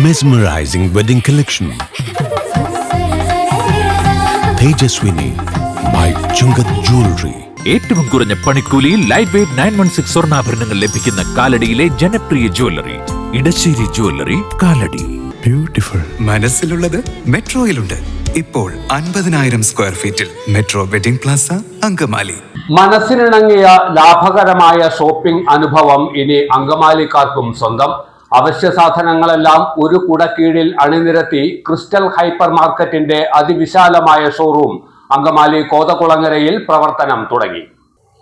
Mesmerizing wedding collection. Tejaswini by Chungat Jewelry. ഏറ്റവും കുറഞ്ഞ പണിക്കൂലിയിൽ ലൈറ്റ് വെയ്റ്റ് 916 സ്വർണ്ണാഭരണങ്ങൾ ലഭിക്കുന്ന കാലടിയിലെ ജനപ്രിയ jewellery Edassery jewellery, Kalady. Beautiful. മനസ്സിലുള്ളത് മെട്രോയിലുണ്ട്. ഇപ്പോൾ 50,000 സ്ക്വയർ ഫീറ്റിൽ മെട്രോ വെഡിംഗ് പ്ലാസ, അങ്കമാലി. മനസ്സിനിണങ്ങിയ ലാഭകരമായ ഷോപ്പിംഗ് അനുഭവം ഇനി അങ്കമാലിക്കാർക്കും സ്വന്തം. അവശ്യ സാധനങ്ങളെല്ലാം ഒരു കുടക്കീഴിൽ അണിനിരത്തി ക്രിസ്റ്റൽ ഹൈപ്പർ മാർക്കറ്റിന്റെ അതിവിശാലമായ ഷോറൂം അങ്കമാലി കോതകുളങ്ങരയിൽ പ്രവർത്തനം തുടങ്ങി.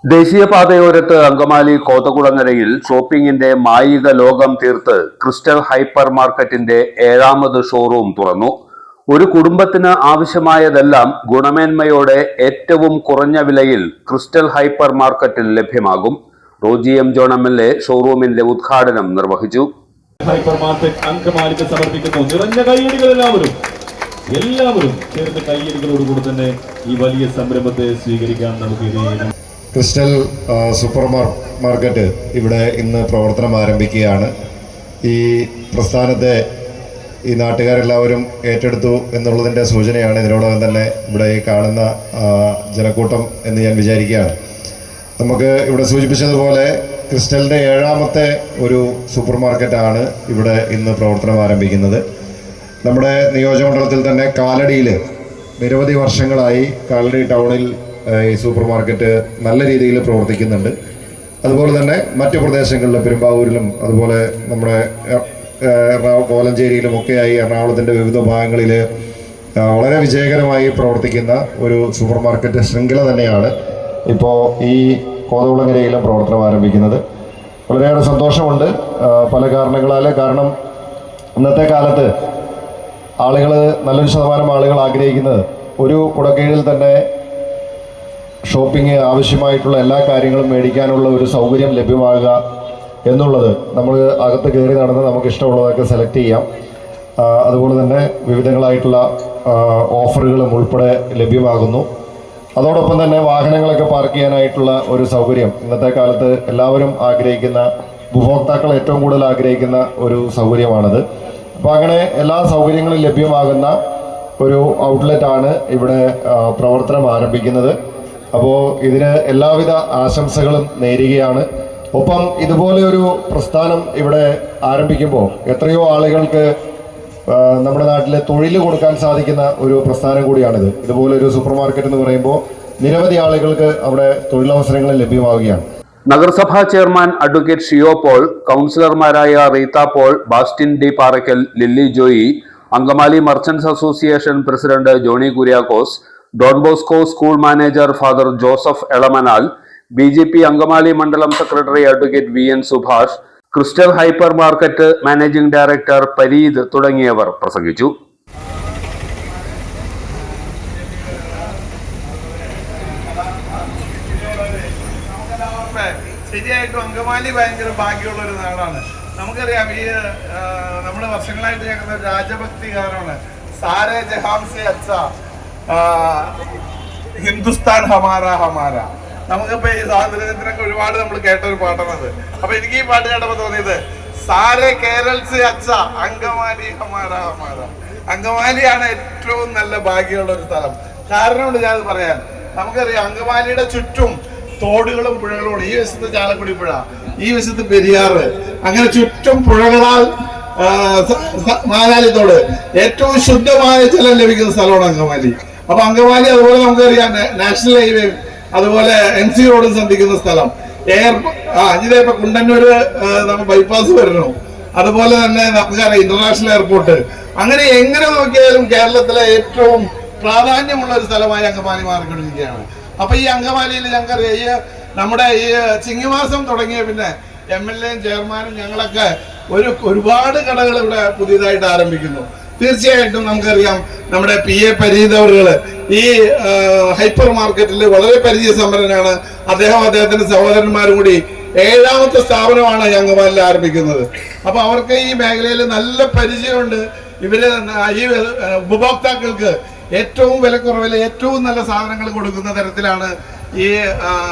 ദേശീയപാതയോരത്ത് അങ്കമാലി കോതകുളങ്ങരയിൽ ഷോപ്പിംഗിന്റെ മായിക ലോകം തീർത്ത് ക്രിസ്റ്റൽ ഹൈപ്പർ മാർക്കറ്റിന്റെ 7ാമത് ഷോറൂം തുറന്നു. ഒരു കുടുംബത്തിന് ആവശ്യമായതെല്ലാം ഗുണമേന്മയോടെ ഏറ്റവും കുറഞ്ഞ വിലയിൽ ക്രിസ്റ്റൽ ഹൈപ്പർ മാർക്കറ്റിൽ ലഭ്യമാകും. റോജി എം ജോൺ MLA ഷോറൂമിന്റെ ഉദ്ഘാടനം നിർവഹിച്ചു. ഹൈപ്പർ മാർക്കറ്റ് അങ്കമാലിക്ക് സമർപ്പിക്കുന്നു. നിറഞ്ഞ കൈയടികൾ എല്ലാവരും ചേർന്ന് കൈയടികളോടുകൂടി തന്നെ ഈ വലിയ സംരംഭത്തെ സ്വീകരിക്കാൻ നമുക്ക്. ക്രിസ്റ്റൽ സൂപ്പർ മാർക്കറ്റ് ഇവിടെ ഇന്ന് പ്രവർത്തനം ആരംഭിക്കുകയാണ്. ഈ പ്രസ്ഥാനത്തെ ഈ നാട്ടുകാരെല്ലാവരും ഏറ്റെടുത്തു എന്നുള്ളതിൻ്റെ സൂചനയാണ് ഇതിനോടകം തന്നെ ഇവിടെ ഈ കാണുന്ന ജനക്കൂട്ടം എന്ന് ഞാൻ വിചാരിക്കുകയാണ്. നമുക്ക് ഇവിടെ സൂചിപ്പിച്ചതുപോലെ ക്രിസ്റ്റലിൻ്റെ 7ാമത്തെ ഒരു സൂപ്പർ മാർക്കറ്റാണ് ഇവിടെ ഇന്ന് പ്രവർത്തനം ആരംഭിക്കുന്നത്. നമ്മുടെ നിയോജകമണ്ഡലത്തിൽ തന്നെ കാലടിയിൽ നിരവധി വർഷങ്ങളായി കാലടി ടൗണിൽ ഈ സൂപ്പർ മാർക്കറ്റ് നല്ല രീതിയിൽ പ്രവർത്തിക്കുന്നുണ്ട്. അതുപോലെ തന്നെ മറ്റു പ്രദേശങ്ങളിലും പെരുമ്പാവൂരിലും അതുപോലെ നമ്മുടെ കോലഞ്ചേരിയിലും ഒക്കെയായി എറണാകുളത്തിൻ്റെ വിവിധ ഭാഗങ്ങളിൽ വളരെ വിജയകരമായി പ്രവർത്തിക്കുന്ന ഒരു സൂപ്പർ മാർക്കറ്റ് ശൃംഖല തന്നെയാണ് ഇപ്പോൾ ഈ കോതകുളങ്ങരയിലും പ്രവർത്തനം ആരംഭിക്കുന്നത്. വളരെയേറെ സന്തോഷമുണ്ട് പല കാരണങ്ങളാൽ. കാരണം ഇന്നത്തെ കാലത്ത് നല്ലൊരു ശതമാനം ആളുകൾ ആഗ്രഹിക്കുന്നത് ഒരു കുടക്കീഴിൽ തന്നെ ഷോപ്പിംഗ് ആവശ്യമായിട്ടുള്ള എല്ലാ കാര്യങ്ങളും മേടിക്കാനുള്ള ഒരു സൗകര്യം ലഭ്യമാകുക എന്നുള്ളത്. നമ്മൾ അകത്ത് കയറി നടന്ന് നമുക്ക് ഇഷ്ടമുള്ളതൊക്കെ സെലക്ട് ചെയ്യാം. അതുപോലെ തന്നെ വിവിധങ്ങളായിട്ടുള്ള ഓഫറുകളും ഉൾപ്പെടെ ലഭ്യമാകുന്നു. അതോടൊപ്പം തന്നെ വാഹനങ്ങളൊക്കെ പാർക്ക് ചെയ്യാനായിട്ടുള്ള ഒരു സൗകര്യം ഇന്നത്തെ കാലത്ത് എല്ലാവരും ആഗ്രഹിക്കുന്ന, ഉപഭോക്താക്കൾ ഏറ്റവും കൂടുതൽ ആഗ്രഹിക്കുന്ന ഒരു സൗകര്യമാണത്. അപ്പോൾ അങ്ങനെ എല്ലാ സൗകര്യങ്ങളും ലഭ്യമാകുന്ന ഒരു ഔട്ട്ലെറ്റാണ് ഇവിടെ പ്രവർത്തനം ആരംഭിക്കുന്നത്. അപ്പോൾ ഇതിന് എല്ലാവിധ ആശംസകളും നേരുകയാണ്. ഒപ്പം ഇതുപോലെ ഒരു പ്രസ്ഥാനം ഇവിടെ ആരംഭിക്കുമ്പോൾ എത്രയോ ആളുകൾക്ക് നമ്മുടെ നാട്ടിലെ തൊഴിൽ കൊടുക്കാൻ സാധിക്കുന്ന ഒരു പ്രസ്ഥാനം കൂടിയാണിത്. ഇതുപോലെ ഒരു സൂപ്പർ മാർക്കറ്റ് എന്ന് പറയുമ്പോൾ നിരവധി ആളുകൾക്ക് അവിടെ തൊഴിലവസരങ്ങൾ ലഭ്യമാവുകയാണ്. നഗരസഭാ ചെയർമാൻ അഡ്വക്കേറ്റ് ഷിയോ പോൾ, കൗൺസിലർമാരായ Reetha Paul, Bastin D Parackal, Lilly Joy, Angamaly merchants association president Johny Kuriakose, Don Bosco school manager father Joseph Elamanal, BJP Angamaly മണ്ഡലം secretary advocate VN Subhash, Crystal hypermarket managing director Pareed തുടങ്ങിയവർ പ്രസംഗിച്ചു. ശരിയായിട്ടും അങ്കമാലി ഭയങ്കര ഭാഗ്യമുള്ള ഒരു നാടാണ്. നമുക്കറിയാം, ഈ നമ്മൾ വർഷങ്ങളായിട്ട് കേൾക്കുന്ന ഒരു രാജഭക്തി ഗാനമാണ് സാരേ ജഹാംസെ അച്ഛ ഹിന്ദുസ്ഥാൻ ഹമാര ഹമാര. നമുക്കിപ്പോ ഈ സ്വാതന്ത്ര്യത്തിനൊക്കെ ഒരുപാട് നമ്മൾ കേട്ട ഒരു പാട്ടാണത്. അപ്പൊ എനിക്ക് ഈ പാട്ട് കേട്ടപ്പോ തോന്നിയത് സാരേ കേരൾസ് അച്ഛ അങ്കമാലി ഹമാര ഹമാര. അങ്കമാലിയാണ് ഏറ്റവും നല്ല ഭാഗ്യമുള്ള ഒരു സ്ഥലം. കാരണമുണ്ട് ഞാനത് പറയാൻ. നമുക്കറിയാം, അങ്കമാലിയുടെ ചുറ്റും തോടുകളും പുഴകളും. ഈ വശത്ത് ചാലക്കുടി പുഴ, ഈ വശത്ത് പെരിയാറ്, അങ്ങനെ ചുറ്റും പുഴകളാൽ മാനാലിത്തോട് ഏറ്റവും ശുദ്ധമായ ജലം ലഭിക്കുന്ന സ്ഥലമാണ് അങ്കമാലി. അപ്പൊ അങ്കമാലി അതുപോലെ നമുക്കറിയാം നാഷണൽ ഹൈവേ, അതുപോലെ NC റോഡും സന്ധിക്കുന്ന സ്ഥലം. ഇപ്പൊ കുണ്ടന്നൂര് നമുക്ക് ബൈപ്പാസ് വരുന്നു. അതുപോലെ തന്നെ നമുക്കറിയാം ഇന്റർനാഷണൽ എയർപോർട്ട്. അങ്ങനെ എങ്ങനെ നോക്കിയാലും കേരളത്തിലെ ഏറ്റവും പ്രാധാന്യമുള്ള ഒരു സ്ഥലമായി അങ്കമാലി മാറിക്കൊണ്ടിരിക്കുകയാണ്. അപ്പൊ ഈ അങ്കമാലിയിൽ ഞങ്ങൾക്കറിയാം, നമ്മുടെ ഈ ചിങ്ങമാസം തുടങ്ങിയ പിന്നെ MLA ചെയർമാനും ഞങ്ങളൊക്കെ ഒരുപാട് കടകൾ ഇവിടെ പുതിയതായിട്ട് ആരംഭിക്കുന്നു. തീർച്ചയായിട്ടും നമുക്കറിയാം, നമ്മുടെ PA പരീദ് അവറുകള് ഈ ഹൈപ്പർ മാർക്കറ്റിൽ വളരെ പരിചയസമ്പന്നനാണ്. അദ്ദേഹത്തിന്റെ സഹോദരന്മാരും കൂടി 7ാമത്തെ സ്ഥാപനമാണ് അങ്കമാലിയിൽ ആരംഭിക്കുന്നത്. അപ്പൊ അവർക്ക് ഈ മേഖലയിൽ നല്ല പരിചയമുണ്ട്. ഇവര് ഈ ഉപഭോക്താക്കൾക്ക് ഏറ്റവും വിലക്കുറവിൽ ഏറ്റവും നല്ല സാധനങ്ങൾ കൊടുക്കുന്ന തരത്തിലാണ് ഈ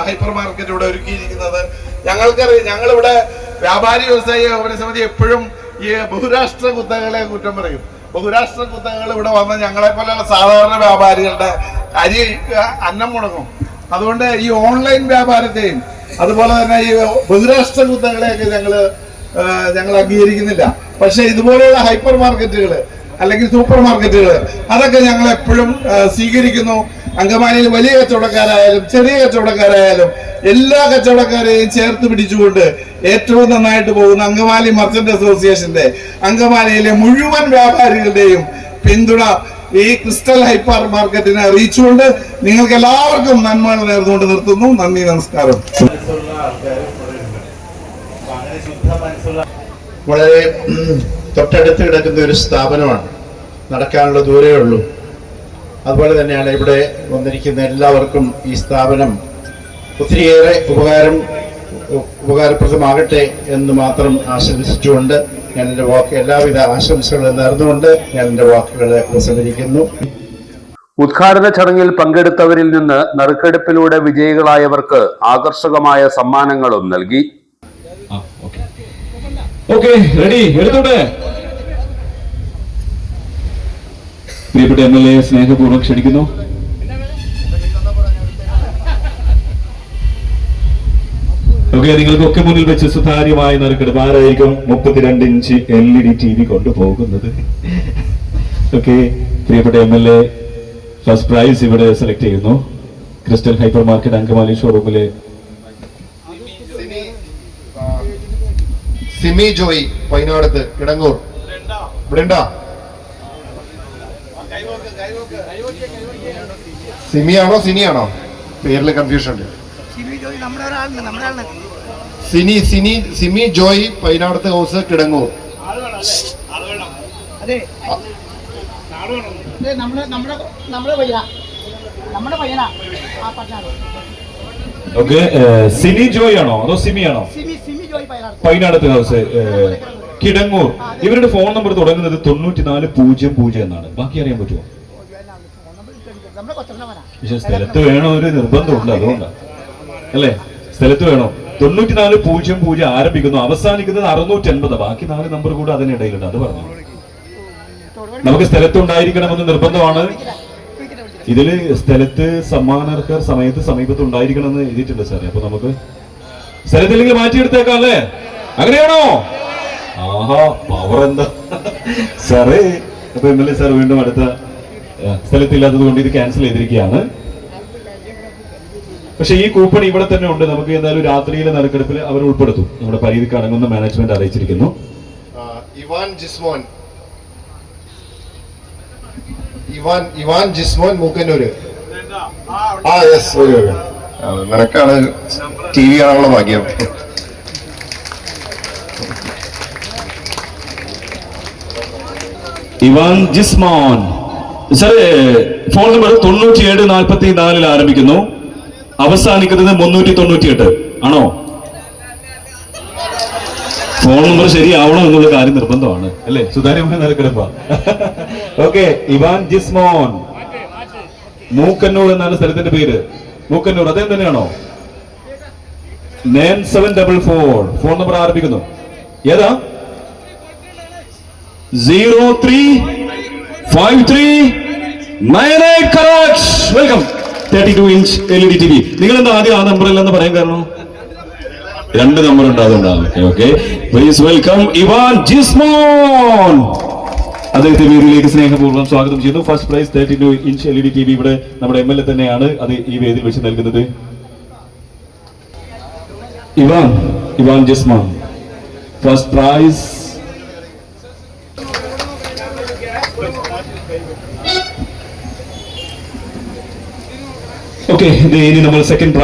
ഹൈപ്പർ മാർക്കറ്റ് ഇവിടെ ഒരുക്കിയിരിക്കുന്നത്. ഞങ്ങൾക്കറിയാം, ഞങ്ങളിവിടെ വ്യാപാരി വ്യവസായി സമിതി എപ്പോഴും ഈ ബഹുരാഷ്ട്ര കുത്തകളെ കുറ്റം പറയും. ബഹുരാഷ്ട്ര കുത്തകൾ ഇവിടെ വന്ന ഞങ്ങളെ പോലെയുള്ള സാധാരണ വ്യാപാരികളുടെ അരി അന്നം മുടങ്ങും. അതുകൊണ്ട് ഈ ഓൺലൈൻ വ്യാപാരത്തെയും അതുപോലെ തന്നെ ഈ ബഹുരാഷ്ട്ര കുത്തകളെയൊക്കെ ഞങ്ങൾ അംഗീകരിക്കുന്നില്ല. പക്ഷെ ഇതുപോലെയുള്ള ഹൈപ്പർ മാർക്കറ്റുകൾ അല്ലെങ്കിൽ സൂപ്പർ മാർക്കറ്റുകൾ അതൊക്കെ ഞങ്ങൾ എപ്പോഴും സ്വീകരിക്കുന്നു. അങ്കമാലിയിൽ വലിയ കച്ചവടക്കാരായാലും ചെറിയ കച്ചവടക്കാരായാലും എല്ലാ കച്ചവടക്കാരെയും ചേർത്ത് പിടിച്ചുകൊണ്ട് ഏറ്റവും നന്നായിട്ട് പോകുന്ന അങ്കമാലി മർച്ചന്റ് അസോസിയേഷന്റെ അങ്കമാലിയിലെ മുഴുവൻ വ്യാപാരികളുടെയും പിന്തുണ ഈ ക്രിസ്റ്റൽ ഹൈപ്പർ മാർക്കറ്റിനെ അറിയിച്ചുകൊണ്ട് നിങ്ങൾക്ക് എല്ലാവർക്കും നന്മകൾ നേർന്നുകൊണ്ട് നിർത്തുന്നു. നന്ദി, നമസ്കാരം. വളരെ തൊട്ടടുത്ത് കിടക്കുന്ന ഒരു സ്ഥാപനമാണ്, നടക്കാനുള്ള ദൂരമേ ഉള്ളൂ. അതുപോലെ തന്നെയാണ് ഇവിടെ വന്നിരിക്കുന്ന എല്ലാവർക്കും ഈ സ്ഥാപനം ഒത്തിരിയേറെ ഉപകാരപ്രദമാകട്ടെ എന്ന് മാത്രം ആശംസിച്ചുകൊണ്ട് ഞാൻ എൻ്റെ എല്ലാവിധ ആശംസകളും നേർന്നുകൊണ്ട് ഞാൻ എൻ്റെ വാക്കുകളെ ഉപസംഹരിക്കുന്നു. ഉദ്ഘാടന ചടങ്ങിൽ പങ്കെടുത്തവരിൽ നിന്ന് നറുക്കെടുപ്പിലൂടെ വിജയികളായവർക്ക് ആകർഷകമായ സമ്മാനങ്ങളും നൽകി. റെഡി, എടുത്തോട്ടെ. പ്രിയപ്പെട്ട MLA സ്നേഹപൂർവ്വം ക്ഷണിക്കുന്നു. നിങ്ങൾക്കൊക്കെ മുന്നിൽ വെച്ച് സുതാര്യമായ നറുക്കെടുപ്പ്. ആരായിരിക്കും 32 ഇഞ്ച് LED TV കൊണ്ടുപോകുന്നത്? പ്രിയപ്പെട്ട MLA ഫസ്റ്റ് പ്രൈസ് ഇവിടെ സെലക്ട് ചെയ്യുന്നു. ക്രിസ്റ്റൽ ഹൈപ്പർ മാർക്കറ്റ് അങ്കമാലി ഷോറൂമിലെ സിമി ജോയി പൈനാടത്ത് കിടങ്ങൂർ. ഇവിടെ ഉണ്ടോ? സിമിയാണോ സിനിയാണോ? പേരില് കൺഫ്യൂഷൻ ഉണ്ട്. സിമി ജോയി പൈനാടത്ത് ഹൗസ് കിടങ്ങൂർ. സിനി ജോയ് ആണോ അതോ സിമി ആണോ? പൈനാടത്ത് ഹൗസ് കിടങ്ങൂർ. ഇവരുടെ ഫോൺ നമ്പർ തുടങ്ങുന്നത് 9400 എന്നാണ്. ബാക്കി അറിയാൻ പറ്റുമോ? പക്ഷെ സ്ഥലത്ത് വേണോ, ഒരു നിർബന്ധമുണ്ട്, അതുകൊണ്ടാണ് അല്ലേ? സ്ഥലത്ത് വേണോ? 9400 ആരംഭിക്കുന്നു, അവസാനിക്കുന്നത് 680. ബാക്കി 4 നമ്പർ കൂടെ അതിനിടയിലുണ്ട്, അത് പറഞ്ഞു. നമുക്ക് സ്ഥലത്തുണ്ടായിരിക്കണമെന്ന് നിർബന്ധമാണ്. ഇതില് സ്ഥലത്ത് സമ്മാനാർഹർ സമീപത്ത് ഉണ്ടായിരിക്കണമെന്ന് എഴുതിയിട്ടുണ്ട് സാറേ. അപ്പൊ നമുക്ക് സ്ഥലത്തില്ലെങ്കിൽ മാറ്റിയെടുത്തേക്കാം അല്ലേ? അങ്ങനെയാണോ? ആഹാ, പവർ എന്താ സാറേ. അപ്പൊ MLA സാർ വീണ്ടും അടുത്ത സ്ഥലത്തില്ലാത്തത് കൊണ്ട് ഇത് ക്യാൻസൽ ചെയ്തിരിക്കുകയാണ്. പക്ഷെ ഈ കൂപ്പൺ ഇവിടെ തന്നെ ഉണ്ട്. നമുക്ക് എന്തായാലും രാത്രിയിലെ നറുക്കെടുപ്പിൽ അവർ ഉൾപ്പെടുത്തും. നമ്മുടെ പരിധിക്ക് അടങ്ങുന്ന മാനേജ്മെന്റ് അറിയിച്ചിരിക്കുന്നു. ഇവാൻ ജിസ്മോൻ മൂക്കന്നൂര്. നിനക്കാണ് TV കാണാനുള്ള ഭാഗ്യം. ഇവാൻ ജിസ്മോൻ സാറേ, ഫോൺ നമ്പർ 9744 ആരംഭിക്കുന്നു, അവസാനിക്കുന്നത് 398 ആണോ? ഫോൺ നമ്പർ ശരിയാവണം എന്നുള്ള കാര്യം നിർബന്ധമാണ് അല്ലേ? സുതാര്യമായ നറുക്കെടുപ്പാ. ഇവാൻ ജിസ്മോൻ മൂക്കന്നൂർ എന്നാണ് സ്ഥലത്തിന്റെ പേര്. മൂക്കന്നൂർ അതേ തന്നെയാണോ? 9744 ഫോൺ നമ്പർ ആരംഭിക്കുന്നു. ഏതാ? 035398. Correct. Welcome. 32 inch LED TV. നിങ്ങൾ എന്താ ആദ്യം ആ നമ്പർ അല്ലെന്ന് പറയാൻ കാരണം? 2 നമ്പർ ഉണ്ട്, അതുകൊണ്ടാണ്. Please welcome Ivan Jismon. അദ്ദേഹത്തെ വേദിയിലേക്ക് സ്നേഹപൂർവ്വം സ്വാഗതം ചെയ്യുന്നു. First prize 32 inch LED TV ഇവിടെ നമ്മുടെ MLA തന്നെയാണ് അത് ഈ വേദിയിൽ വെച്ച് നൽകുന്നത്. Ivan Jismon first prize. ഇനി നമ്മൾ സെക്കൻഡ്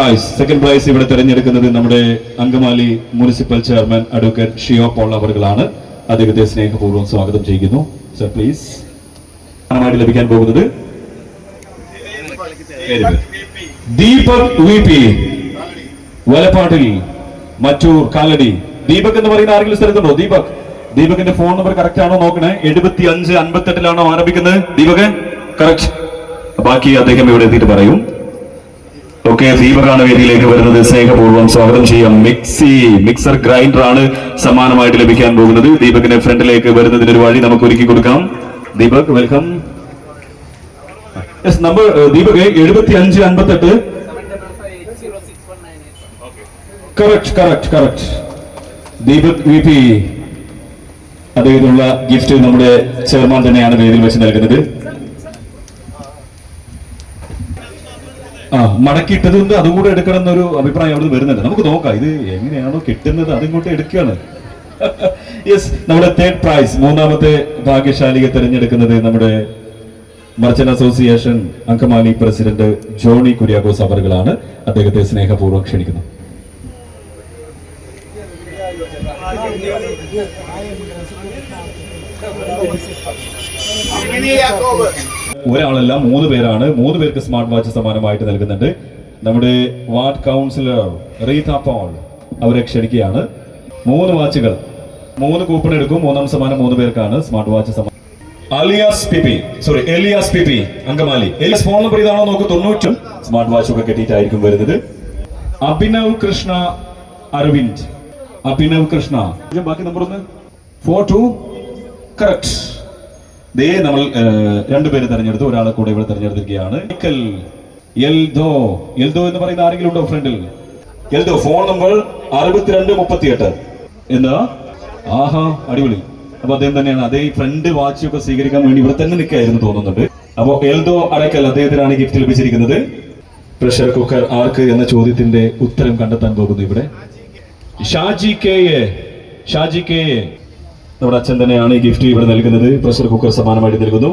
പ്രൈസ് ഇവിടെ തെരഞ്ഞെടുക്കുന്നത് നമ്മുടെ Angamaly municipal chairman advocate Shiyo Paul അവറുകളാണ്. അദ്ദേഹത്തെ സ്നേഹപൂർവ്വം സ്വാഗതം ചെയ്യുന്നു. Sir please. ായിട്ട് ലഭിക്കാൻ പോകുന്നത് ദീപക് VP വലപ്പാട്ടിൽ മറ്റൂർ കാലടി. ദീപക് എന്ന് പറയുന്ന ആരെങ്കിലും സ്ഥലത്തുണ്ടോ? ദീപകിന്റെ ഫോൺ നമ്പർ കറക്റ്റ് ആണോ നോക്കണേ. 7558 ആരംഭിക്കുന്നത്. ദീപക് കറക്റ്റ്. ബാക്കി അദ്ദേഹം ഇവിടെ എത്തിയിട്ട് പറയും. ഓക്കെ, ദീപകാണ് വേദിയിലേക്ക് വരുന്നത്. സ്നേഹപൂർവ്വം സ്വാഗതം ചെയ്യാം. മിക്സർ ഗ്രൈൻഡർ ആണ് സമ്മാനമായിട്ട് ലഭിക്കാൻ പോകുന്നത്. ദീപകിന്റെ ഫ്രണ്ടിലേക്ക് വരുന്നതിന് ഒരു വഴി നമുക്ക് ഒരുക്കി കൊടുക്കാം. Deepak, welcome. Number Deepak 7558. Correct. Deepak VP അദ്ദേഹത്തിനുള്ള ഗിഫ്റ്റ് നമ്മുടെ ചെയർമാൻ തന്നെയാണ് വേദിയിൽ വെച്ച് നൽകുന്നത്. മടക്കിയിട്ടത് കൊണ്ട് അതുകൂടെ എടുക്കണം എന്നൊരു അഭിപ്രായം അവിടെ വരുന്നുണ്ട്. നമുക്ക് നോക്കാം ഇത് എങ്ങനെയാണോ കിട്ടുന്നത് അതിങ്ങോട്ട് എടുക്കുകയാണ്. യെസ്, നമ്മുടെ തേർഡ് പ്രൈസ്, മൂന്നാമത്തെ ഭാഗ്യശാലിയെ തിരഞ്ഞെടുക്കുന്നത് നമ്മുടെ merchant association Angamaly president Johny Kuriakose അവറുകളാണ്. അദ്ദേഹത്തെ സ്നേഹപൂർവ്വം ക്ഷണിക്കുന്നു. ഒരാളല്ല, 3 പേരാണ്. 3 പേർക്ക് സ്മാർട്ട് വാച്ച് സമ്മാനമായിട്ട് നൽകുന്നുണ്ട്. നമ്മുടെ വാർഡ് കൗൺസിലർ റീത പോൾ അവരെ ക്ഷണിക്കുകയാണ്. 3 വാച്ചുകൾ, 3 കൂപ്പൺ എടുക്കും. 3ാം സമ്മാനം 3 പേർക്കാണ് സ്മാർട്ട് വാച്ച് സമ്മാനം. Elias P P Angamaly. Elias phone number ഇതാണോ നോക്ക്. 90 സ്മാർട്ട് വാച്ച് ഒക്കെ കെട്ടിയിട്ടായിരിക്കും വരുന്നത്. അഭിനവ് കൃഷ്ണ അരവിന്ദ്. അഭിനവ് കൃഷ്ണ. ബാക്കി നമ്പർ 42. കറക്റ്റ്. നമ്മൾ 2 പേര് തെരഞ്ഞെടുത്തു. ഒരാളെ കൂടെ ഇവിടെ തെരഞ്ഞെടുത്തിരിക്കുകയാണ്. എൽദോ എന്ന് പറയുന്ന ആരെങ്കിലും ഉണ്ടോ ഫ്രണ്ടിൽ? Eldho phone number 6238. എന്താ? ആഹാ, അടിപൊളി. അപ്പൊ അദ്ദേഹം തന്നെയാണ്. അതേ ഫ്രണ്ട് വാച്ചൊക്കെ സ്വീകരിക്കാൻ വേണ്ടി ഇവിടെ തന്നെ നിൽക്കായിരുന്നു തോന്നുന്നുണ്ട്. അപ്പൊ എൽദോ അടക്കൽ അദ്ദേഹത്തിനാണ് ഗിഫ്റ്റ് ലഭിച്ചിരിക്കുന്നത്. പ്രഷർ കുക്കർ ആർക്ക് എന്ന ചോദ്യത്തിന്റെ ഉത്തരം കണ്ടെത്താൻ പോകുന്നു ഇവിടെ. ഷാജി കെ എ നമ്മുടെ അച്ഛൻ തന്നെയാണ് ഈ ഗിഫ്റ്റ് ഇവിടെ നൽകുന്നത്. പ്രഷർ കുക്കർ സമ്മാനമായിട്ട് നൽകുന്നു.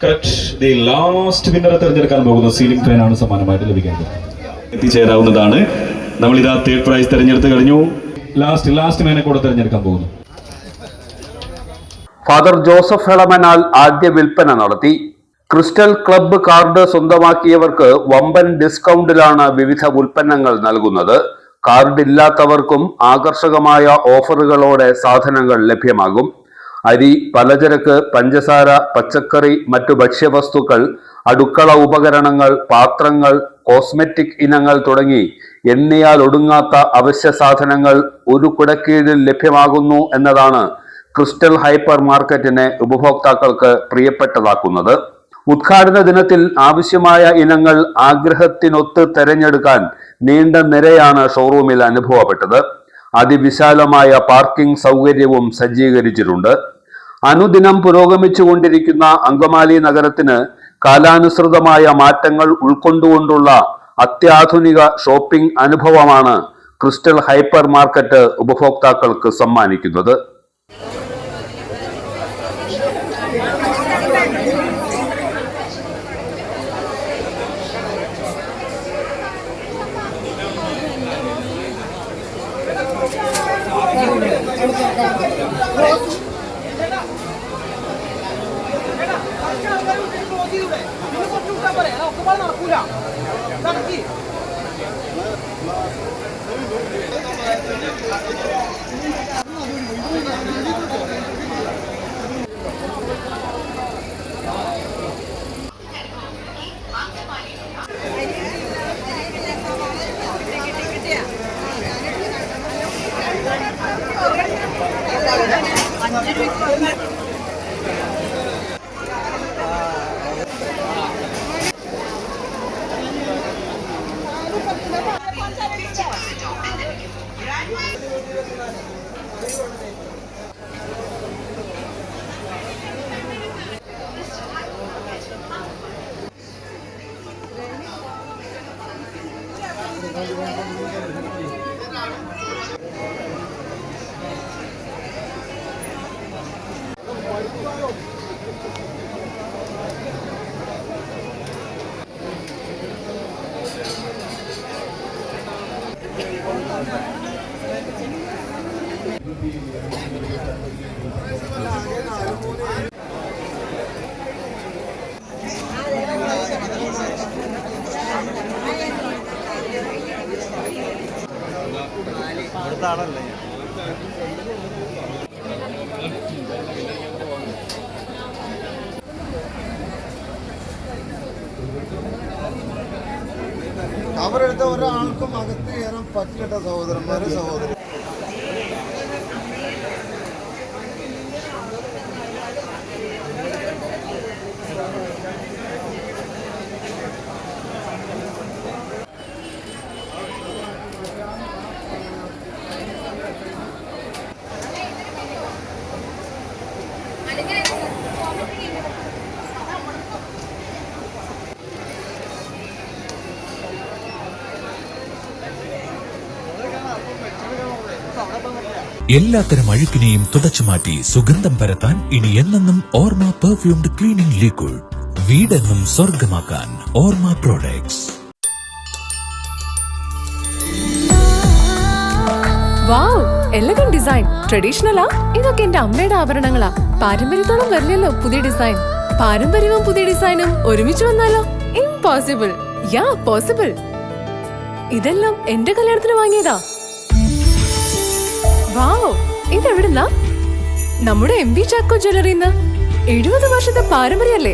കറക്റ്റ്. ലാസ്റ്റ് വിന്നറെ തിരഞ്ഞെടുക്കാൻ പോകുന്നു. സീലിംഗ് ഫാൻ ആണ് സമ്മാനമായിട്ട് ലഭിക്കുന്നത്. എത്തിച്ചേരാവുന്നതാണ്. നമ്മൾ ഇതാ തേർഡ് പ്രൈസ് തിരഞ്ഞെടുത്ത് കഴിഞ്ഞു. ലാസ്റ്റ് മാനെ കൂടെ തിരഞ്ഞെടുക്കാൻ പോകുന്നു. ഫാദർ ജോസഫ് ഹെളമനാൽ ആദ്യ വിൽപ്പന നടത്തി. ക്രിസ്റ്റൽ ക്ലബ്ബ് കാർഡ് സ്വന്തമാക്കിയവർക്ക് വമ്പൻ ഡിസ്കൗണ്ടിലാണ് വിവിധ ഉൽപ്പന്നങ്ങൾ നൽകുന്നത്. കാർഡ് ഇല്ലാത്തവർക്കും ആകർഷകമായ ഓഫറുകളോടെ സാധനങ്ങൾ ലഭ്യമാകും. അരി, പലചരക്ക്, പഞ്ചസാര, പച്ചക്കറി, മറ്റു ഭക്ഷ്യവസ്തുക്കൾ, അടുക്കള ഉപകരണങ്ങൾ, പാത്രങ്ങൾ, കോസ്മെറ്റിക് ഇനങ്ങൾ തുടങ്ങി എണ്ണിയാൽ ഒടുങ്ങാത്ത അവശ്യ സാധനങ്ങൾ ഒരു കുടക്കീഴിൽ ലഭ്യമാകുന്നു എന്നതാണ് ക്രിസ്റ്റൽ ഹൈപ്പർ മാർക്കറ്റിനെ ഉപഭോക്താക്കൾക്ക് പ്രിയപ്പെട്ടതാക്കുന്നത്. ഉദ്ഘാടന ദിനത്തിൽ ആവശ്യമായ ഇനങ്ങൾ ആഗ്രഹത്തിനൊത്ത് തെരഞ്ഞെടുക്കാൻ നീണ്ട നിരയാണ് ഷോറൂമിൽ അനുഭവപ്പെട്ടത്. അതിവിശാലമായ പാർക്കിംഗ് സൗകര്യവും സജ്ജീകരിച്ചിട്ടുണ്ട്. അനുദിനം പുരോഗമിച്ചുകൊണ്ടിരിക്കുന്ന അങ്കമാലി നഗരത്തിന് കാലാനുസൃതമായ മാറ്റങ്ങൾ ഉൾക്കൊണ്ടുകൊണ്ടുള്ള അത്യാധുനിക ഷോപ്പിംഗ് അനുഭവമാണ് ക്രിസ്റ്റൽ ഹൈപ്പർ മാർക്കറ്റ് ഉപഭോക്താക്കൾക്ക് സമ്മാനിക്കുന്നത്. അവരെടുത്ത ഒരാൾക്കും അകത്ത് കയറാൻ പറ്റില്ല സഹോദരന്മാരെ സഹോദരൻ. എല്ലാത്തരം അഴുക്കിനെയും തുടച്ചു മാറ്റി സുഗന്ധം പരത്താൻ ഇനി എന്നെന്നും ഓർമ്മ പെർഫ്യൂംഡ് ക്ലീനിംഗ് ലിക്വിഡ്. വീടെന്നും സ്വർഗമാക്കാൻ ഓർമ്മ പ്രോഡക്ട്സ്. വാവ്, എലഗന്റ് ഡിസൈൻ. ട്രഡീഷണലാ? ഇതൊക്കെ എന്റെ അമ്മയുടെ ആഭരണങ്ങളാ. പാരമ്പര്യത്തോളം വരില്ലല്ലോ പുതിയ ഡിസൈൻ. പാരമ്പര്യവും പുതിയ ഡിസൈനും ഒരുമിച്ച് വന്നാലോ? ഇംപോസിബിൾ. യാ പോസിബിൾ. ഇതെല്ലാം എന്റെ കല്യാണത്തിന് വാങ്ങിയതാ. വാവ്, ഇതെവിടുന്നാ? നമ്മുടെ MV ചാക്കോ ജ്വല്ലറിന്ന്. 70 വർഷത്തെ പാരമ്പര്യല്ലേ?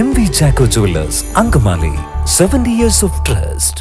MV Chacko jewellers, Angamaly. 70 years of trust.